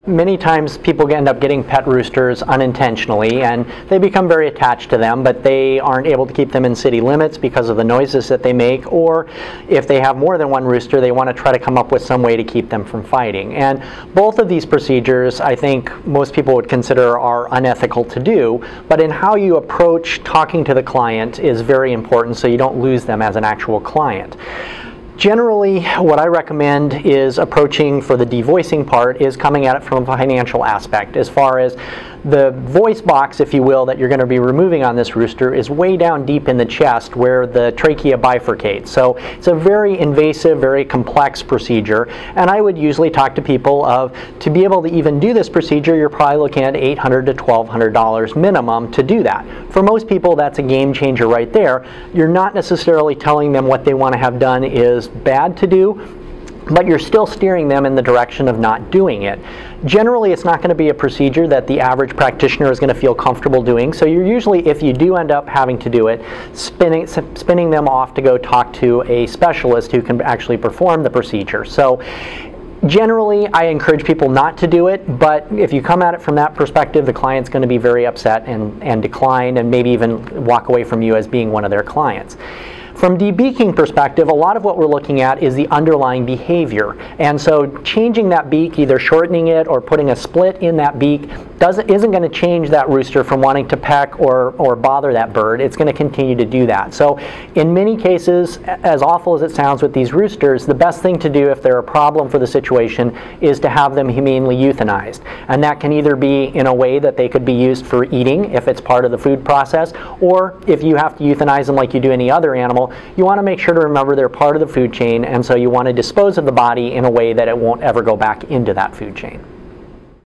many times people end up getting pet roosters unintentionally, and they become very attached to them, but they aren't able to keep them in city limits because of the noises that they make, or if they have more than one rooster, they want to try to come up with some way to keep them from fighting. And both of these procedures, I think most people would consider are unethical to do, but in how you approach talking to the client is very important so you don't lose them as an actual client. Generally, what I recommend is approaching for the devoicing part is coming at it from a financial aspect. As far as the voice box, if you will, that you're going to be removing on this rooster is way down deep in the chest where the trachea bifurcates. So it's a very invasive, very complex procedure, and I would usually talk to people of, to be able to even do this procedure, you're probably looking at $800 to $1,200 minimum to do that. For most people, that's a game changer right there. You're not necessarily telling them what they want to have done is bad to do, but you're still steering them in the direction of not doing it. Generally, it's not going to be a procedure that the average practitioner is going to feel comfortable doing, so you're usually, if you do end up having to do it, spinning them off to go talk to a specialist who can actually perform the procedure. So generally, I encourage people not to do it, but if you come at it from that perspective, the client's going to be very upset and decline and maybe even walk away from you as being one of their clients. From debeaking perspective, a lot of what we're looking at is the underlying behavior. And so changing that beak, either shortening it or putting a split in that beak, isn't going to change that rooster from wanting to peck or bother that bird. It's going to continue to do that. So in many cases, as awful as it sounds with these roosters, the best thing to do if they're a problem for the situation is to have them humanely euthanized. And that can either be in a way that they could be used for eating if it's part of the food process, or if you have to euthanize them like you do any other animal, you want to make sure to remember they're part of the food chain, and so you want to dispose of the body in a way that it won't ever go back into that food chain.